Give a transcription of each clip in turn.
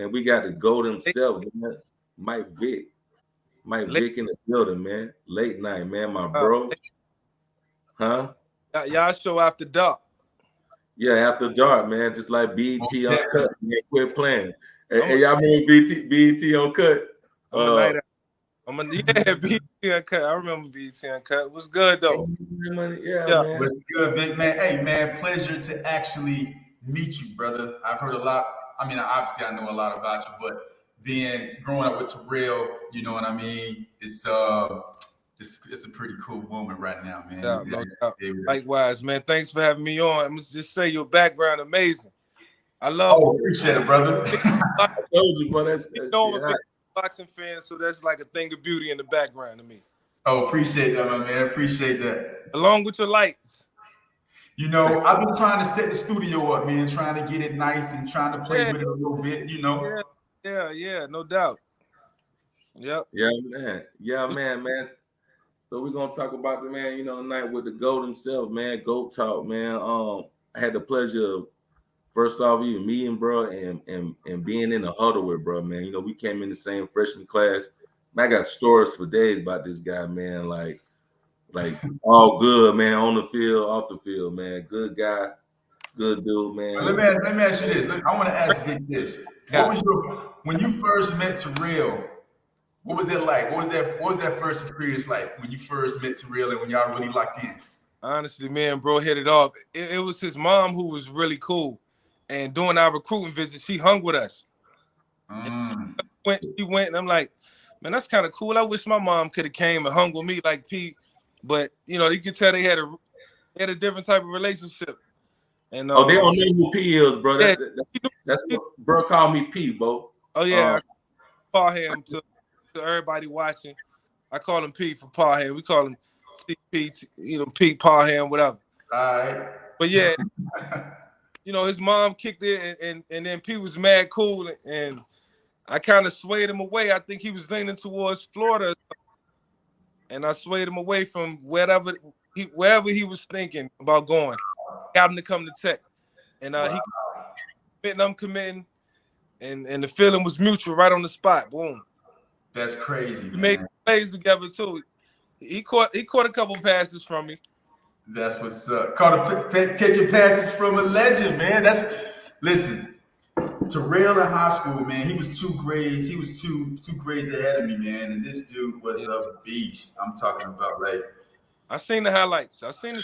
man. We got the GOAT himself, man. Mike Vick. Mike Vick in the building, man. Late night, man. My bro. Huh? Y'all show after dark. Yeah, after dark, man. Just like BET Uncut. Man, quit playing. Hey, y'all remember BET Uncut? BET Uncut. I remember BET Uncut. It was good though. Yeah, man. What's good, big man? Hey, man, pleasure to actually meet you, brother. I've heard a lot. I mean, obviously, I know a lot about you, but growing up with Terrell, you know what I mean? It's a pretty cool moment right now, man. Yeah. Likewise, man. Thanks for having me on. I'm gonna just say your background amazing. I love. Oh, appreciate it, brother. I told you, bro. That's I'm a big boxing fan, so that's like a thing of beauty in the background to me. Oh, appreciate that, my man. Appreciate that. Along with your lights. You know, I've been trying to set the studio up, man, trying to get it nice and trying to play with it a little bit, you know. Yeah, no doubt. Yep. Yeah, man. So we're gonna talk about the man, tonight with the GOAT himself, man. GOAT talk, man. I had the pleasure of first off even meeting, bro, and being in the huddle with bro, man. You know, we came in the same freshman class. Man, I got stories for days about this guy, man. Like all good, man, on the field, off the field, man. Good guy, good dude, man. Well, let me ask you this. I want to ask Vic this. When you first met Terrell, what was it like? What was that first experience like when you first met Terrell and when y'all really locked in? Honestly, man, bro, hit it off. It was his mom who was really cool. And during our recruiting visit, she hung with us. She went, and I'm like, man, that's kind of cool. I wish my mom could have came and hung with me like Pete. But, you could tell they had a different type of relationship. And they don't know who P is, bro. That's what bro called me P, bro. Oh, yeah. I call him to everybody watching. I call him P for Parham. We call him TP, Pete Parham, whatever. All right. But yeah, his mom kicked it, and then P was mad cool, and I kind of swayed him away. I think he was leaning towards Florida, and I swayed him away from wherever he was thinking about going. Got him to come to Tech, and he committing, I'm committing, and the feeling was mutual right on the spot. Boom. That's crazy. We made plays together too. He caught a couple passes from me. That's what's up. Catching passes from a legend, man. Listen. Terrell in high school, man, he was 2 grades. He was two grades ahead of me, man. And this dude was a beast. I'm talking about I seen the highlights. I seen the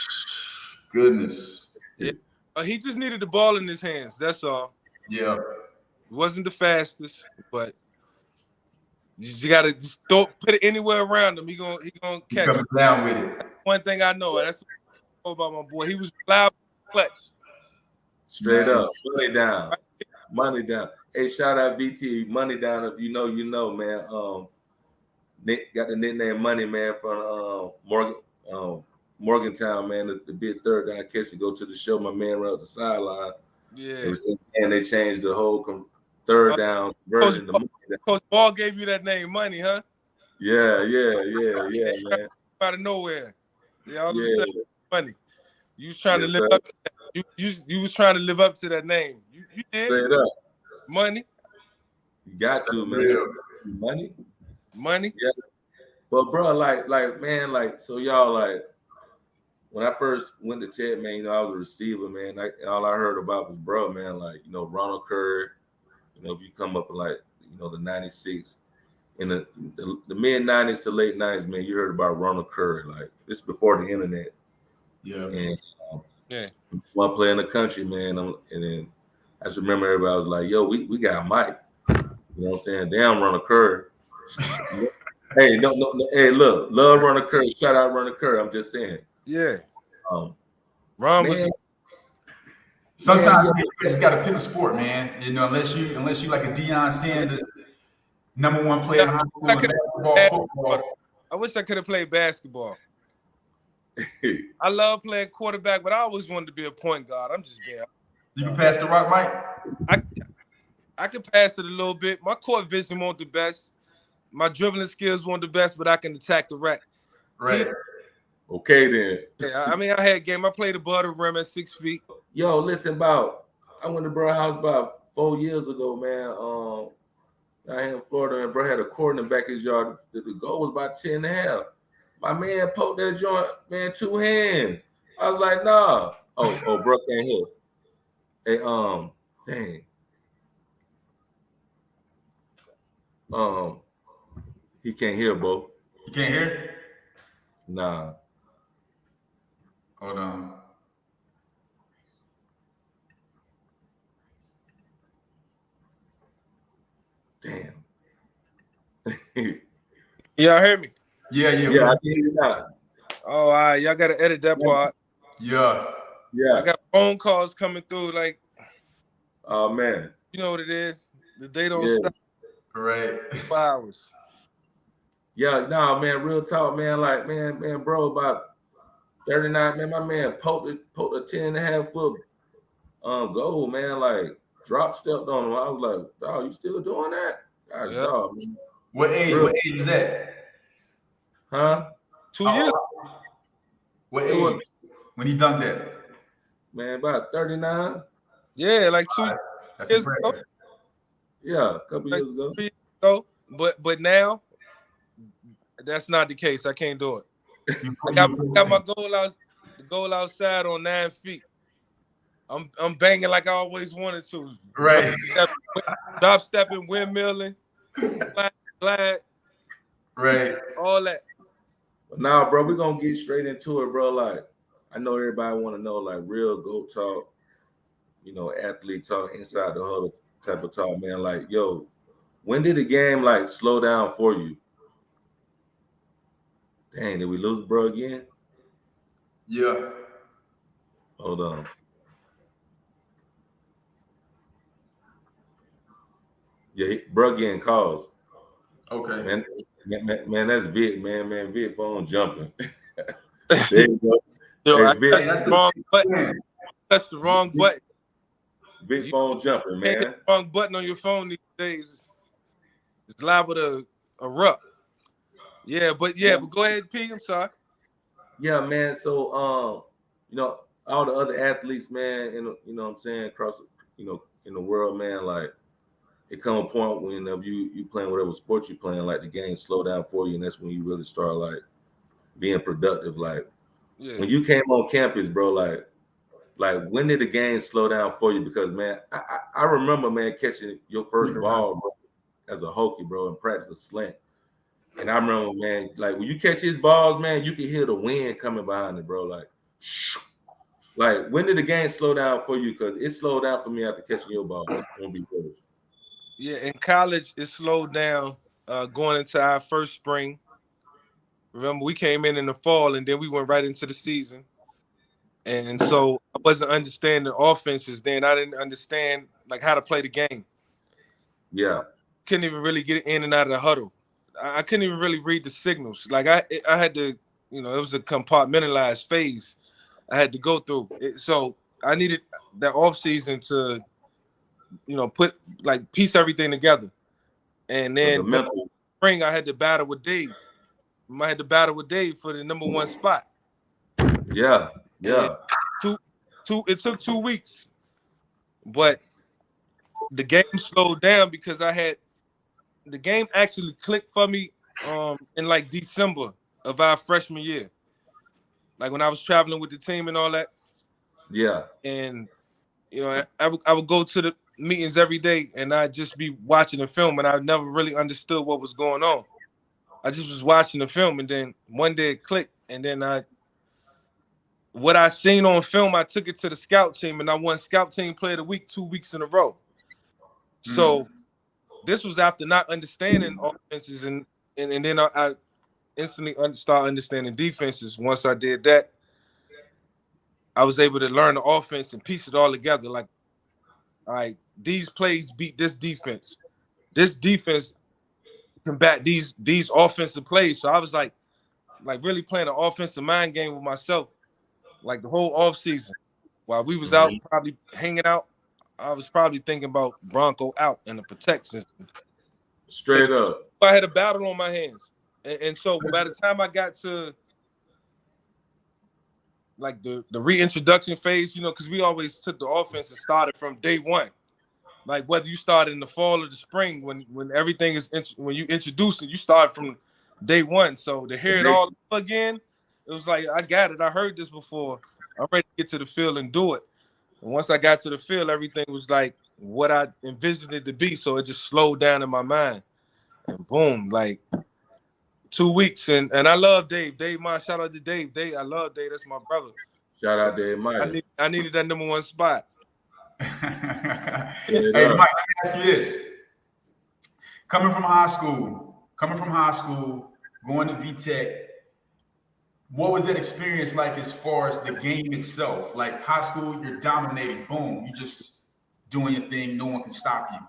goodness. Yeah. He just needed the ball in his hands. That's all. Yeah. He wasn't the fastest, but you gotta just put it anywhere around him. He gonna catch coming down with it. That's one thing I know. That's what I know about my boy. He was loud, clutch. Straight up, money down. Hey, shout out VT, money down. If you know, man. Nick got the nickname Money, man, from Morgantown, man. The big third down catch to go to the show. My man ran up the sideline. Yeah. And they changed the whole third down version. Coach Ball gave you that name, Money, huh? Yeah, man. Out of nowhere. Yeah, all of a sudden, Money. You was trying to live up to that. You was trying to live up to that name. You did. Straight up. Money. You got to, man. Money. Yeah. But bro, man, so y'all when I first went to Tech, man, I was a receiver, man. All I heard about was bro, man, Ronald Curry. If you come up in the 96 in the mid 90s to late 90s, man, you heard about Ronald Curry. This before the internet. Yeah. And one player in the country, man. And then I just remember everybody was like, yo, we got Mike. You know what I'm saying? Damn, Ronald Curry. Hey, no. Hey, look, love Ronald Curry. Shout out Ronald Curry. I'm just saying. Yeah. Ron was. Sometimes you just got to pick a sport, man. Unless you like a Deion Sanders, #1 player in high school in basketball, football. I wish I could have played basketball. I love playing quarterback, but I always wanted to be a point guard. I'm just being. You can pass the rock, Mike? I can pass it a little bit. My court vision wasn't the best. My dribbling skills weren't the best, but I can attack the rack. Right. Okay, then. Yeah, I mean, I had game. I played above the rim at 6 feet. Yo, listen, I went to bro house about 4 years ago, man. Out here in Florida, and bro had a court in the back of his yard. The goal was about 10 and a half. My man poked that joint, man, 2 hands. I was like, nah. Oh, bro can't hit. Hey, dang. He can't hear, bro. You can't hear? Nah. Hold on. Damn. Y'all hear me? Yeah. Yeah, I can hear you now. Oh, all right. Y'all got to edit that part. Yeah. I got phone calls coming through. Like, Oh man. you know what it is? The day don't stop. Right. 4 hours. Yeah, nah, man, real talk, man. Like, man, bro, about 39, man. My man poked a 10 and a half foot goal, man. Like, drop stepped on him. I was like, dog, you still doing that? Gosh, Yeah. dog, man. What age? Real. What age was that? Huh? 2 years. What It age? was, When he dunked that? man, about 39. Yeah, like 2 That's years ago. impressive. Yeah, a couple Like years ago. 3 years ago. But now, that's not the case. I can't do it. I got my goal outside on 9 feet. I'm banging like I always wanted to. Right. Drop stepping, windmilling, glide, Right. all that. But now, bro, we're gonna get straight into it, bro. Like, I know everybody want to know, like, real GOAT talk, athlete talk, inside the huddle type of talk, man. Like, yo, when did the game like slow down for you? Dang, did we lose bro again? Yeah. Hold on. Yeah, bro getting calls. Okay. Man, that's Vic, man. Vic phone jumping. There you go. Yo, Hey, I Vic, touched the wrong button. Touched the wrong button. Vic phone jumping, Can't hit man. the wrong button on your phone these days. It's liable to erupt. Yeah, but go ahead, P. I'm sorry. Yeah, man. So, all the other athletes, man, what I'm saying, across, in the world, man, like, it come a point when you playing whatever sport you playing, like the game slow down for you, and that's when you really start like being productive. Like when you came on campus, bro, like when did the game slow down for you? Because man, I remember, man, catching your first ball, bro, as a hokey, bro, in practice a slant. And I remember, man, like when you catch his balls, man, you can hear the wind coming behind it, bro. Like when did the game slow down for you? Because it slowed down for me after catching your ball. Won't be good. Yeah, in college, it slowed down going into our first spring. Remember, we came in the fall, and then we went right into the season. And so I wasn't understanding offenses then. I didn't understand like how to play the game. Yeah. Couldn't even really get in and out of the huddle. I couldn't even really read the signals. Like I had to, it was a compartmentalized phase I had to go through. So I needed that off season to, piece everything together. And then spring, I had to battle with Dave. I had to battle with Dave for the number 1 spot. Yeah. It took 2 weeks, but the game slowed down because the game actually clicked for me in like December of our freshman year. Like when I was traveling with the team and all that. Yeah. And I would go to the meetings every day and I'd just be watching the film and I never really understood what was going on. I just was watching the film and then one day it clicked and then what I seen on film, I took it to the scout team and I won scout team player of the week 2 weeks in a row. So this was after not understanding offenses and then I instantly start understanding defenses. Once I did that, I was able to learn the offense and piece it all together. Like, all right, these plays beat this defense. This defense combat these offensive plays. So I was like really playing an offensive mind game with myself, like the whole offseason. While we was out probably hanging out, I was probably thinking about Bronco out and the protection system. Straight up. I had a battle on my hands. And so by the time I got to like the reintroduction phase, because we always took the offense and started from day one. Like whether you start in the fall or the spring, when everything is when you introduce it, you start from day one. So to hear it all again, it was like I got it. I heard this before. I'm ready to get to the field and do it. And once I got to the field, everything was like what I envisioned it to be. So it just slowed down in my mind. And boom, like 2 weeks. And I love Dave. Dave, my shout out to Dave. Dave, I love Dave. That's my brother. Shout out Dave Mike. I needed that number one spot. Hey, Mike, let me ask you this. Coming from high school, going to VTech, what was that experience like as far as the game itself? Like high school, you're dominating, boom, you just doing your thing, no one can stop you.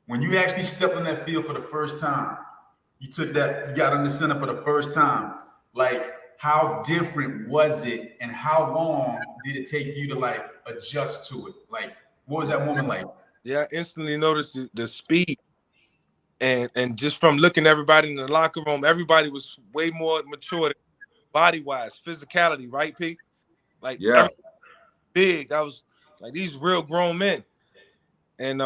When you actually stepped on that field for the first time, you got on the center for the first time, like how different was it and how long did it take you to like adjust to it? Like, what was that moment like? Yeah, I instantly noticed the speed. And just from looking at everybody in the locker room, everybody was way more mature body-wise, physicality, right, P? Like, yeah, big. I was like these real grown men. And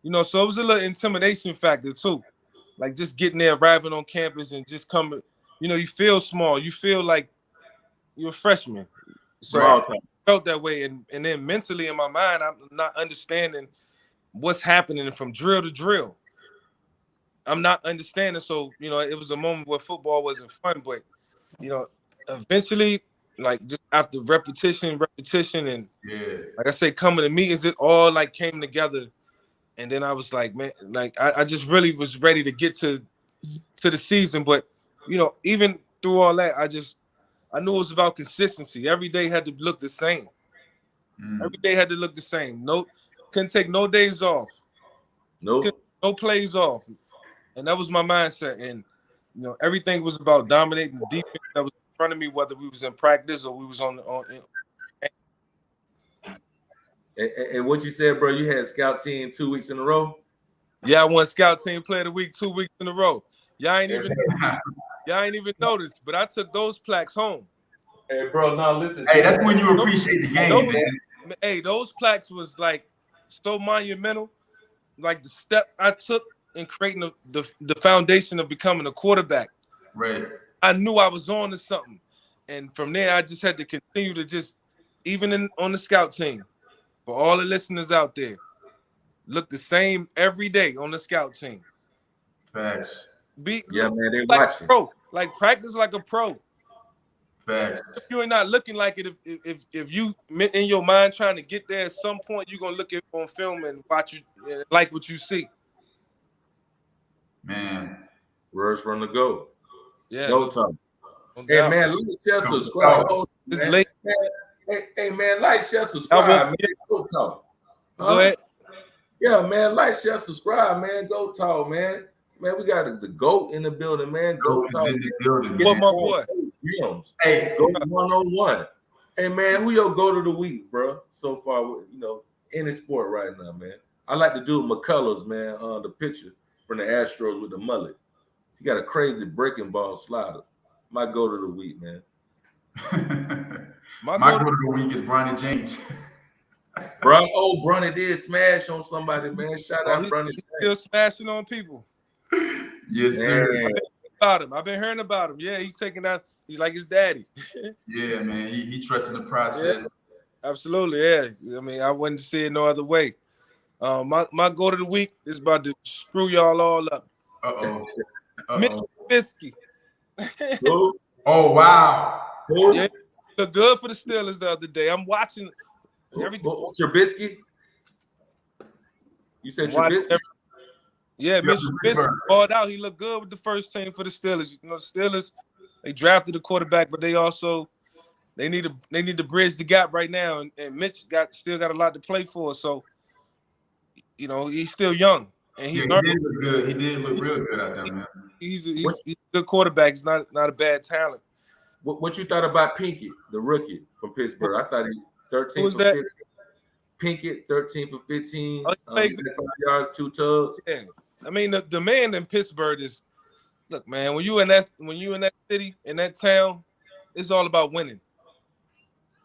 you know, so it was a little intimidation factor too. Like just getting there, arriving on campus and just coming, you know, you feel small. You feel like you're a freshman. So I felt that way. And then mentally in my mind, I'm not understanding what's happening from drill to drill. I'm not understanding. So, you know, it was a moment where football wasn't fun, but, you know, eventually, like just after repetition, and like I say, coming to meetings, it all like came together. And then I was like, man, like I just really was ready to get to the season. But, you know, even through all that, I knew it was about consistency. Every day had to look the same. Every day had to look the same. Couldn't take no days off. No plays off. And that was my mindset. And, you know, everything was about dominating the defense that was in front of me, whether we was in practice or we was on. And what you said, bro, you had scout team 2 weeks in a row? Yeah, I won scout team player of the week 2 weeks in a row. Y'all ain't even noticed, but I took those plaques home. Hey, bro, now listen. Hey, that's when you appreciate the game, man. Hey, those plaques was like so monumental. Like the step I took in creating the foundation of becoming a quarterback. Right. I knew I was on to something. And from there, I just had to continue to just, even on the scout team, for all the listeners out there, look the same every day on the scout team. Facts. Man, they're like watching. Pro. Like practice like a pro. Facts. If you are not looking like it, if you in your mind trying to get there at some point, you're gonna look at it on film and watch you like what you see. Man. Words from the GOAT. Yeah. Go talk. Hey man, like, share, subscribe. It's late. Hey man, like, share, subscribe. Man. Go talk. Go ahead. Yeah, man, like, share, subscribe, man. Go talk, man. Man, we got the GOAT in the building, man. Go talk. In the building, what my boy? Hey, go 1-on-1. Hey man, who your GOAT of the week, bro? So far, you know, any sport right now, man. I like to do McCullers, man. The picture from the Astros with the mullet. He got a crazy breaking ball slider. My GOAT of the week, man. My GOAT of the week is Bronny James. Bronny did smash on somebody, man. Shout out Bronny. He's still smashing on people. Yes, sir. I've been hearing about him. Yeah, he's taking out. He's like his daddy. Yeah, man. He trusting the process. Yeah, absolutely. Yeah. I mean, I wouldn't see it no other way. My GOAT of the week is about to screw y'all all up. Mitch Trubisky. Oh wow. Yeah, look good for the Steelers the other day. I'm watching everything. Trubisky? You said Trubisky? Yeah, Mitch Trubisky balled out. He looked good with the first team for the Steelers. You know, the Steelers, they drafted a quarterback, but they need to bridge the gap right now. And Mitch still got a lot to play for. So, you know, he's still young. And he did look good. He did look real good out there, man. He's a good quarterback. He's not a bad talent. What you thought about Pinkett, the rookie from Pittsburgh? I thought he 13 for 15. Pinkett, 13 for 15. 5 yards, 2 tugs. Yeah. I mean, the man in Pittsburgh is, look, man, when you in that city, in that town, it's all about winning.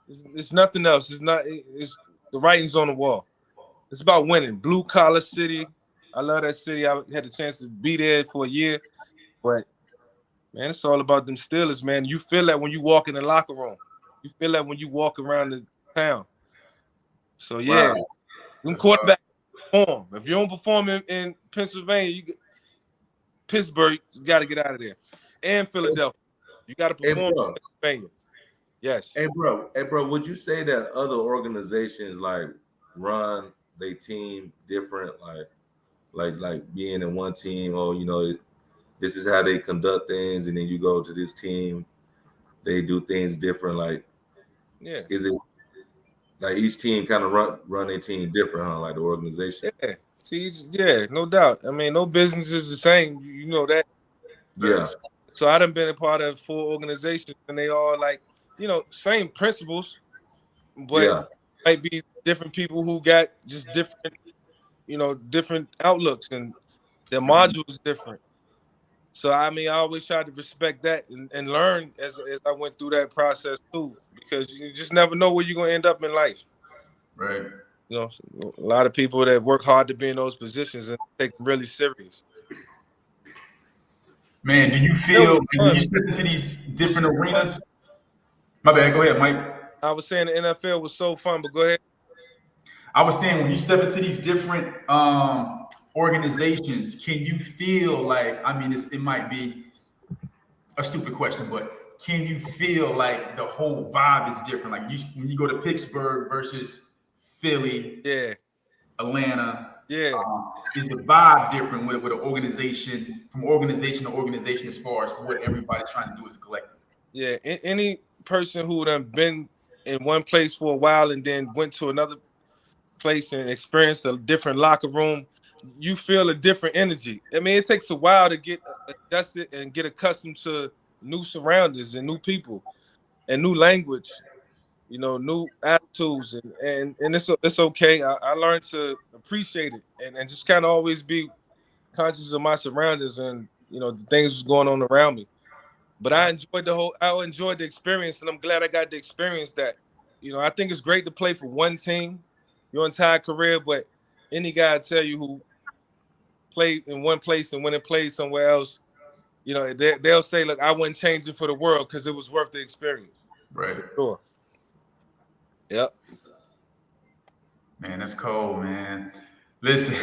It's nothing else. It's the writing's on the wall. It's about winning. Blue collar city. I love that city. I had a chance to be there for a year, but man, it's all about them Steelers, man. You feel that when you walk in the locker room. You feel that when you walk around the town. So yeah, Right. them quarterbacks perform. If you don't perform in Pennsylvania, Pittsburgh, you got to get out of there. And Philadelphia, you got to Hey, perform bro. in Pennsylvania. Yes. Hey, bro. Would you say that other organizations like run their team different, like being in one team, or this is how they conduct things, and then you go to this team, they do things different. Like, Yeah. is it like each team kind of run their team different, huh? Like the organization. Yeah. Yeah, no doubt. I mean, no business is the same. You know that. Yeah. So I done been a part of 4 organizations, and they all like, same principles, but Yeah. might be different people who got just different, different outlooks, and their modules different. So I mean, I always try to respect that and learn as I went through that process too, because you just never know where you're gonna end up in life. Right. A lot of people that work hard to be in those positions and take them really serious. Man, do you feel when you step into these different arenas? My bad. Go ahead, Mike. I was saying the NFL was so fun, but go ahead. I was saying when you step into these different organizations, can you feel like? I mean, it might be a stupid question, but can you feel like the whole vibe is different? Like when you go to Pittsburgh versus Philly, Yeah, Atlanta, yeah, is the vibe different with an organization from organization to organization as far as what everybody's trying to do as a collective? yeah. Any person who done been in one place for a while and then went to another place and experienced a different locker room, you feel a different energy. I mean, it takes a while to get adjusted and get accustomed to new surroundings and new people and new language, new attitudes, and it's okay. I learned to appreciate it and just kind of always be conscious of my surroundings and the things that's going on around me. But I enjoyed the experience, and I'm glad I got to experience that. I think it's great to play for one team your entire career, but any guy tell you who played in one place and when it played somewhere else, they'll say, "Look, I wouldn't change it for the world because it was worth the experience." Right. For sure. Yep. Man, that's cold, man. Listen,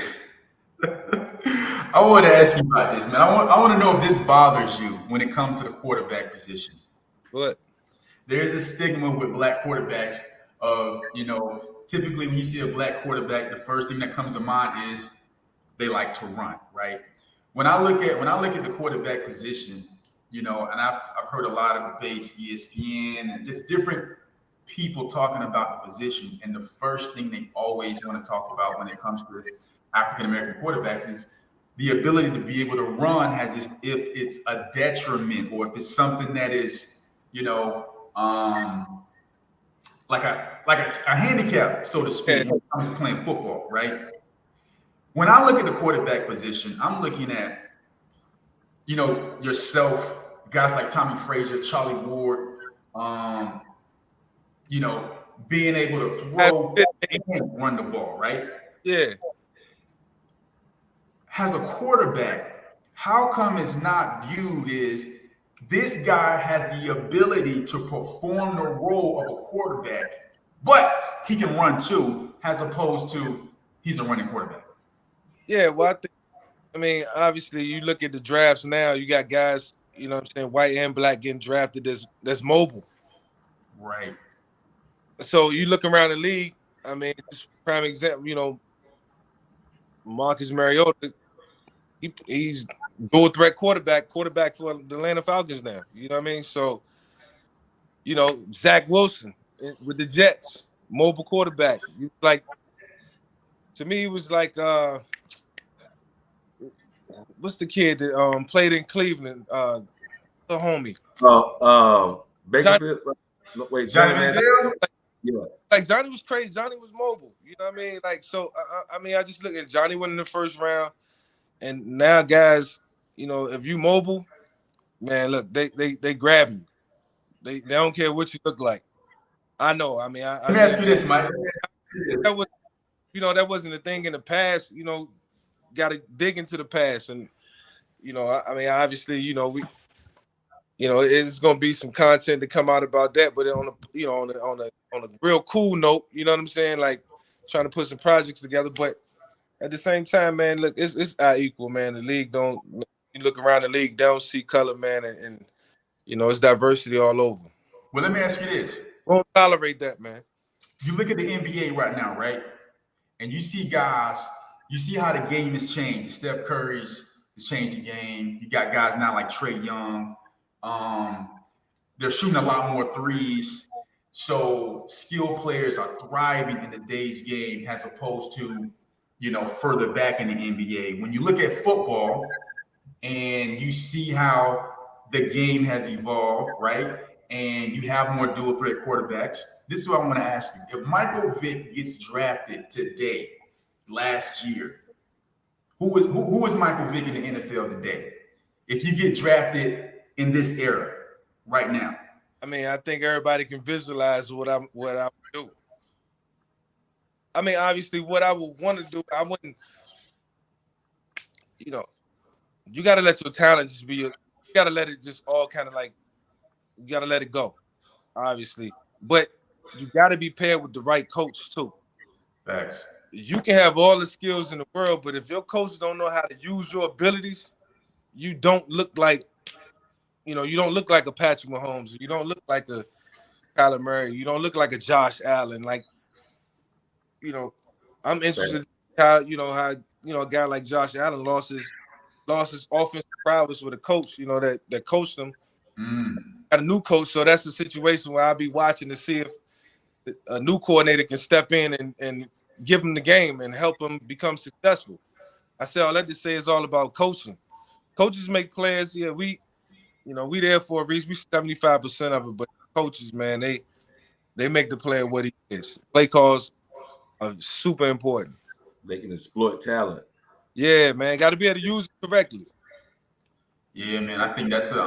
I want to ask you about this, man. I want to know if this bothers you when it comes to the quarterback position. What? There's a stigma with black quarterbacks of, typically when you see a black quarterback, the first thing that comes to mind is they like to run, right? When I look at the quarterback position, and I've heard a lot of debates, ESPN, and just different people talking about the position. And the first thing they always want to talk about when it comes to African American quarterbacks is the ability to be able to run if it's a detriment or if it's something that is, like a handicap, so to speak, when it comes to playing football, right? When I look at the quarterback position, I'm looking at, yourself, guys like Tommy Frazier, Charlie Ward, being able to throw and run the ball, right? Yeah. As a quarterback, how come it's not viewed as this guy has the ability to perform the role of a quarterback, but he can run too, as opposed to he's a running quarterback? Yeah, well, obviously, you look at the drafts now, you got guys, white and black getting drafted that's mobile. Right. So you look around the league, just prime example, Marcus Mariota, he's dual threat quarterback for the Atlanta Falcons now. You know what I mean? So, Zach Wilson with the Jets, mobile quarterback. To me, he was like, what's the kid that played in Cleveland? The homie. Bakerfield. Wait, Johnny Manziel? Yeah. Like Johnny was crazy. Johnny was mobile. You know what I mean? Like, so I just look at Johnny winning the first round, and now guys, if you mobile, man, look, they grab you. They don't care what you look like. I know. Let me ask you this, Mike. that wasn't a thing in the past. Got to dig into the past, and I mean, obviously, it's gonna be some content to come out about that, but on a real cool note, you know what I'm saying? Like trying to put some projects together, but at the same time, man, look, it's our equal, man. The league don't. You look around the league, they don't see color, man, and it's diversity all over. Well, let me ask you this: Won't tolerate that, man. you look at the NBA right now, right? And you see guys, you see how the game has changed. Steph Curry's has changed the game. You got guys now like Trae Young. They're shooting a lot more threes. So skilled players are thriving in today's game as opposed to, further back in the NBA. When you look at football and you see how the game has evolved, right? And you have more dual threat quarterbacks. This is what I want to ask you. If Michael Vick gets drafted today, last year, who was Michael Vick in the NFL today? If you get drafted in this era right now. I mean, I think everybody can visualize what I would do. I mean, obviously, what I would want to do, I wouldn't, you got to let your talent just be, you got to let it just all kind of like, you got to let it go, obviously. But you got to be paired with the right coach, too. Facts. You can have all the skills in the world, but if your coach don't know how to use your abilities, you don't look like, you don't look like a Patrick Mahomes. You don't look like a Kyler Murray. You don't look like a Josh Allen. Like, I'm interested in how a guy like Josh Allen lost his offensive prowess with a coach, that coached him. Got a new coach, so that's the situation where I'll be watching to see if a new coordinator can step in and give him the game and help him become successful. I say all that to say is all about coaching. Coaches make players. Yeah, we there for a reason. We 75% of it, but coaches, man, they make the player what he is. Play calls are super important. They can exploit talent. Yeah, man, got to be able to use it correctly. Yeah, man, I think that's the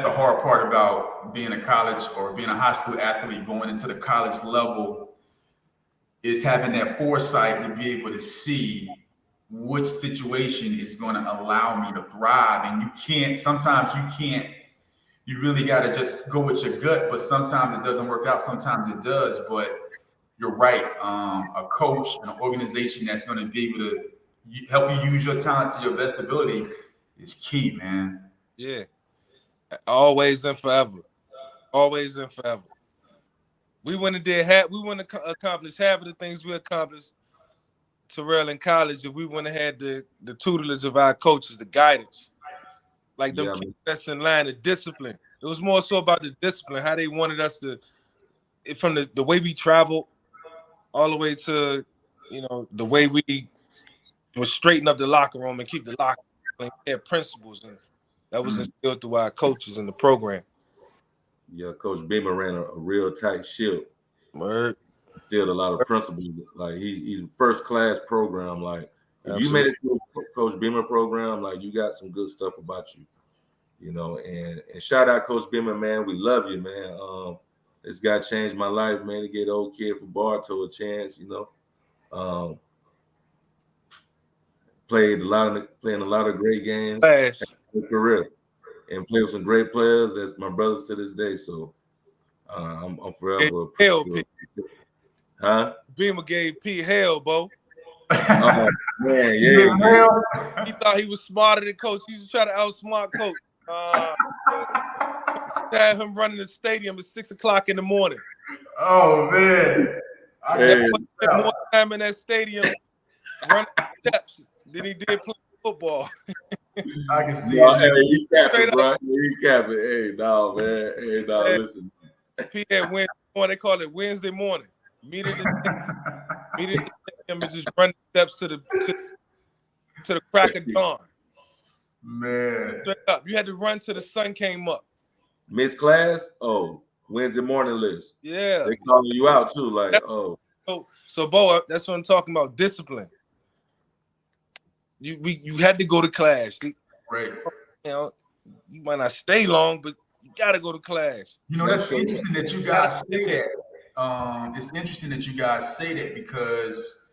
hard part about being a college or being a high school athlete going into the college level is having that foresight to be able to see which situation is going to allow me to thrive. And sometimes you really got to just go with your gut, but sometimes it doesn't work out. Sometimes it does, but you're right. A coach, an organization that's going to be able to help you use your talent to your best ability is key, man. Yeah. Always and forever. Always and forever. We wouldn't accomplish half of the things we accomplished, Terrell, in college, if we wouldn't have had the tutelage of our coaches, the guidance. Like them keep us in line, the discipline. It was more so about the discipline, how they wanted us to, from the way we traveled all the way to, the way we would straighten up the locker room and keep the locker room. We had principles, and that was instilled through our coaches in the program. Yeah, Coach Beamer ran a real tight ship. Word. Still a lot of principles. Like he's first class program. Like if Absolutely. you made it to a Coach Beamer program, like you got some good stuff about you. And shout out Coach Beamer, man. We love you, man. This guy changed my life, man, to get old kid from Bartow a chance, playing a lot of great games. Career. And play with some great players. That's my brothers to this day. So I'm forever. Huh? Beamer gave P hell, Bo. Oh man, yeah. He thought he was smarter than Coach. He used to try to outsmart Coach. Had him running the stadium at 6:00 in the morning. Oh man! I spent more time in that stadium running steps than he did playing football. I can see it. Hey, he capping, bro. He capping. Hey, no, man. Hey, no, listen. P had Wednesday morning. They call it Wednesday morning. Meet in the stadium and just run steps to the crack of dawn. Man. Straight up. You had to run till the sun came up. Miss class? Oh, Wednesday morning list. Yeah. They calling you out too, like, So Bo, that's what I'm talking about. Discipline. You had to go to class. Right. You might not stay long, but you gotta go to class. That's interesting that you guys say that. it's interesting that you guys say that because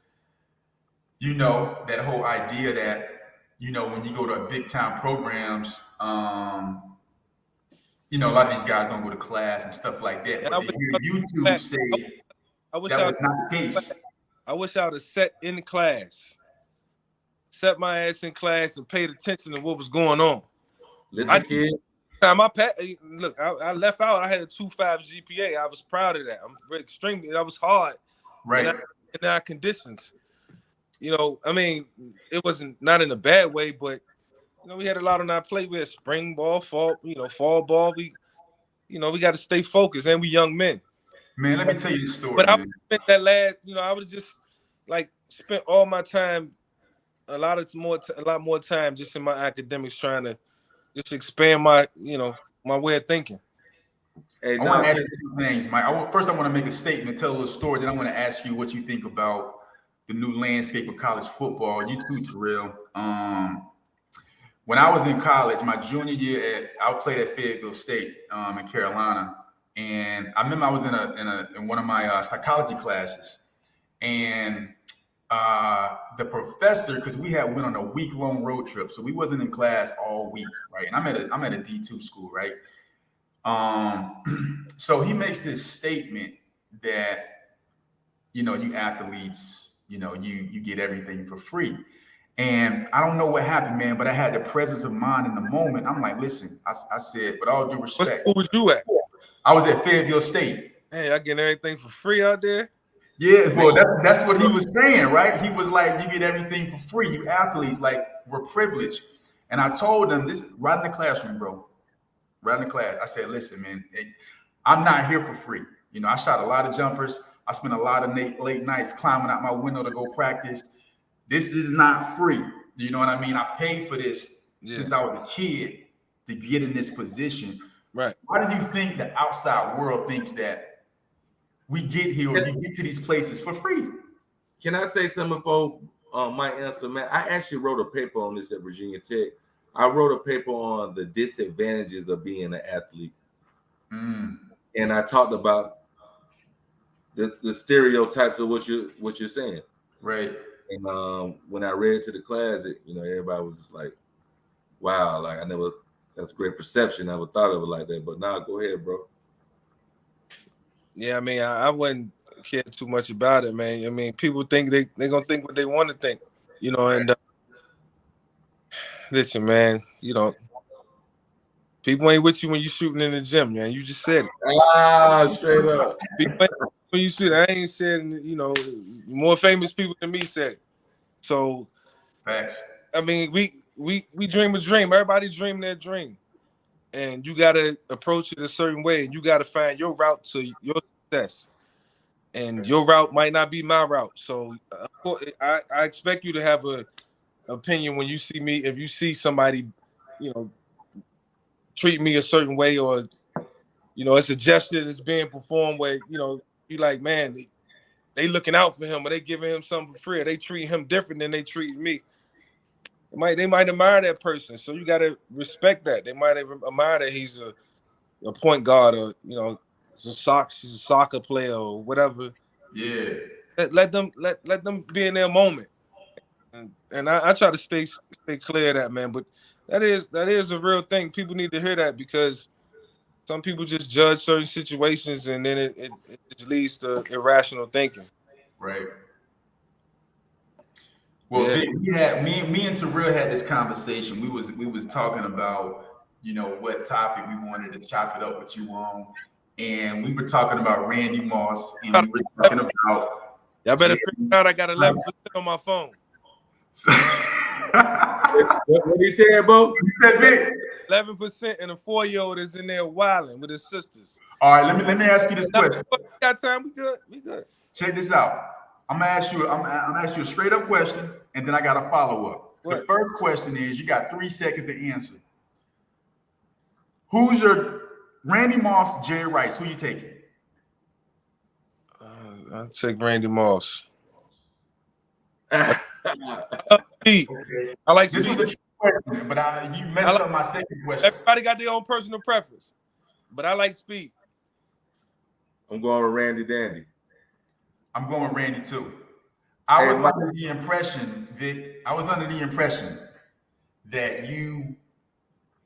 that whole idea that when you go to big time programs, a lot of these guys don't go to class and stuff like that. And But to hear you two say I wish that I was not the case. I wish I would have sat in class, set my ass in class, and paid attention to what was going on. Listen, kid. Look, I left out. I had a 2.5 GPA. I was proud of that. I'm extremely. That was hard, Right. In our conditions. I mean, it wasn't not in a bad way, but we had a lot on our plate. We had spring ball, fall ball. We got to stay focused, and we young men. Man, let me tell you the story. But I spent that last, I would have just spent all my time, a lot more time just in my academics, trying to just expand my, my way of thinking. Hey, I want to ask you two things, Mike. First, I want to make a statement, tell a little story. Then I want to ask you what you think about the new landscape of college football. You too, Terrell. When I was in college, my junior year, I played at Fayetteville State in Carolina. And I remember I was in one of my psychology classes, and the professor, because we had went on a week-long road trip, so we wasn't in class all week, right? And I'm at a D2 school, right? So he makes this statement that you athletes, you get everything for free. And I don't know what happened, man, but I had the presence of mind in the moment. I'm like, listen, I said, with all due respect. What was you at? I was at Fayetteville State. Hey, I get everything for free out there. Yeah, well, that's what he was saying, right? He was like, you get everything for free. You athletes, we're privileged. And I told him this right in the classroom, bro. Right in the class. I said, listen, man, I'm not here for free. I shot a lot of jumpers. I spent a lot of late nights climbing out my window to go practice. This is not free. You know what I mean? I paid for this since I was a kid to get in this position. Right. Why do you think the outside world thinks that we get here or you get to these places for free? Can I say something before my answer, man? I actually wrote a paper on this at Virginia Tech. I wrote a paper on the disadvantages of being an athlete. And I talked about the stereotypes of what you're saying. Right. And when I read to the class, everybody was just like, wow, that's a great perception. I never thought of it like that. But now go ahead, bro. Yeah, I mean, I wouldn't care too much about it, man. I mean, people think they're going to think what they want to think, and listen, man, people ain't with you when you shooting in the gym, man. You just said it. Straight up. When you see that, I ain't said, more famous people than me said it. So, facts. I mean, we dream a dream. Everybody dream their dream. And you got to approach it a certain way. And you got to find your route to your success. And your route might not be my route. So, I expect you to have a opinion when you see me. If you see somebody, treat me a certain way, or, it's a gesture that's being performed where, you like, man, they looking out for him, or they giving him something for free, or they treat him different than they treat me. They might admire that person, so you got to respect that. They might admire that he's a point guard, or she's a soccer player or whatever. Yeah. Let them be in their moment, and I try to stay clear of that, man. But that is a real thing. People need to hear that, because some people just judge certain situations, and then it just leads to irrational thinking. Right. Well, Vic, me and Terrell had this conversation. We was talking about, what topic we wanted to chop it up with you on. And we were talking about Randy Moss, and we were talking about. Y'all better figure out I got 11% on my phone. What he said, Bo? He said, Vic. 11%, and a 4-year-old is in there wilding with his sisters. All right, let me ask you this question. Got time? We good. Check this out. I'm gonna ask you a straight up question, and then I got a follow up. The first question is, you got 3 seconds to answer. Who's your Randy Moss, Jerry Rice? Who you taking? I'll take Randy Moss. Okay. I like this was a trick question, but you messed up my second question. Everybody got their own personal preference, but I like speed. I'm going with Randy Dandy. I'm going Randy too. I Hey, was Mike. under the impression, Vic. I was under the impression that you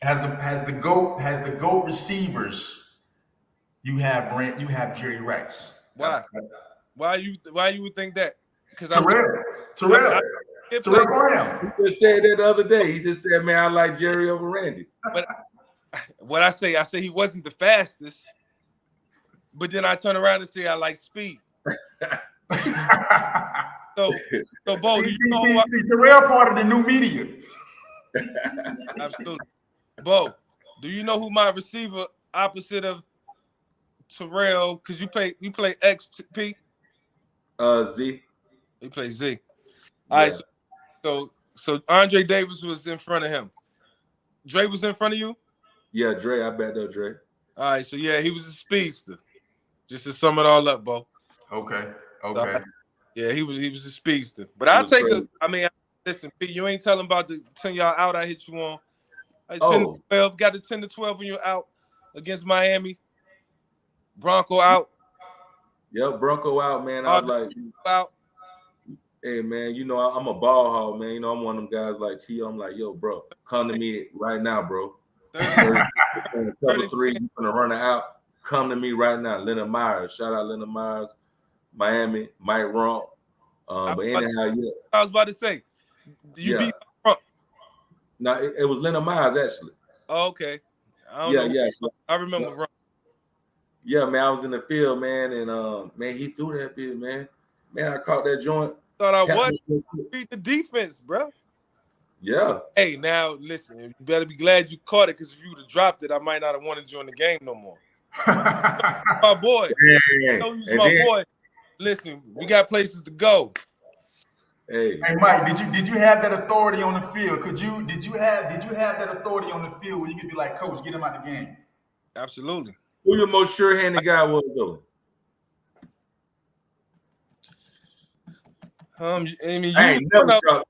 has the goat receivers. You have Jerry Rice. Why? Why you would think that? Because Terrell He Graham. just said that the other day. He just said, man, I like Jerry over Randy. But what I say he wasn't the fastest. But then I turn around and say I like speed. So Bo, do you know who Terrell part of the new media. Absolutely. Bo, do you know who my receiver opposite of Terrell? Because you play XP? Z. He plays Z. Yeah. All right, so Andre Davis was in front of him. Dre was in front of you? Yeah, Dre. I bet that Dre. All right, so yeah, he was a speedster. Just to sum it all up, Bo. Okay. Yeah, he was a speedster. But I'll take crazy. Listen, P, you ain't telling about the 10-yard out I hit you on. 10-12, got the 10-12 when you're out against Miami. Bronco out. Yep, Bronco out, man. I was like, out. Hey, man, you know, I'm a ball hog, man. You know, I'm one of them guys like T. I'm like, yo, bro, come to me right now, bro. 30, cover 3, you gonna run it out. Come to me right now. Leonard Myers. Shout out Leonard Myers. Miami, Mike Rump. But anyhow, yeah. I was about to say, you beat Rump. No, it was Leonard Myers, actually. Oh, okay. I don't know. So, I remember Rump. Yeah, man, I was in the field, man, and man, he threw that bit, man. Man, I caught that joint. Thought I was beat the defense, bro. Yeah. Hey, now listen, you better be glad you caught it, because if you would have dropped it, I might not have wanted you in the game no more. My boy. I know you was my boy. Listen, we got places to go. Hey, Mike, did you have that authority on the field? Did you have that authority on the field where you could be like, Coach, get him out the game? Absolutely. Who your most sure-handed guy was though? I mean, you I ain't never dropped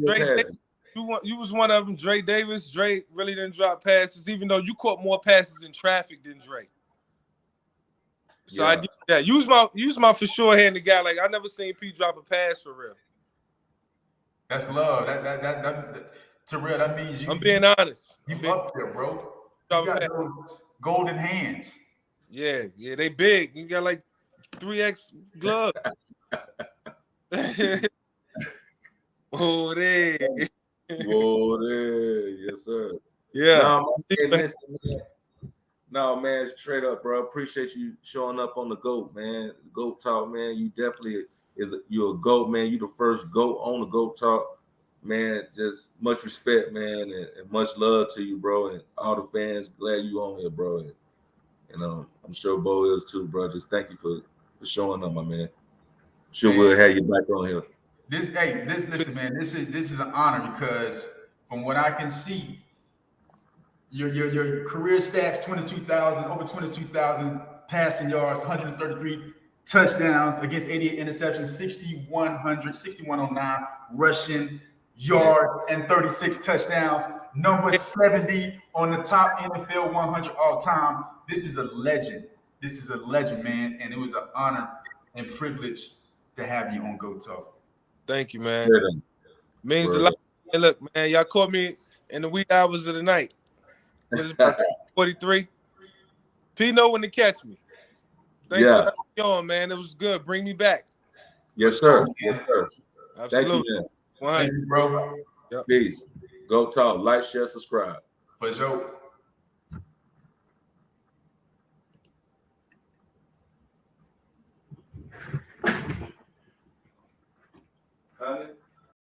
passes. You was one of them, Dre Davis. Dre really didn't drop passes, even though you caught more passes in traffic than Dre. So yeah. I did that. Use my for sure handed guy. Like I never seen P drop a pass for real. That's love. That Terrell, that means you. I'm being honest. You up there, bro. You got those golden hands. Yeah, they big. You got like 3X gloves. Oh, there. Yes, sir. Yeah. No, man, straight up, bro. Appreciate you showing up on the GOAT, man. GOAT Talk, man. You definitely you're a GOAT, man. You the first GOAT on the GOAT Talk. Man, just much respect, man, and much love to you, bro, and all the fans. Glad you on here, bro. And I'm sure Bo is too, bro. Just thank you for showing up, my man. Sure, we'll have you back on here. Listen, man. This is an honor because from what I can see, your career stats: over 22,000 passing yards, 133 touchdowns against 88 interceptions, 6,109 rushing yards, and 36 touchdowns. Number 70 on the top NFL 100 all time. This is a legend. This is a legend, man, and it was an honor and privilege to have you on Go Talk. Thank you, man. Means a lot. Hey, look, man, y'all caught me in the wee hours of the night. It's about 43. P know when to catch me. Thanks for having me on, man. It was good. Bring me back. Yes, sir. Yes, sir. Absolutely. Thank you, man. Thank you, bro. Yep. Peace. Go Talk. Like, share, subscribe. For sure.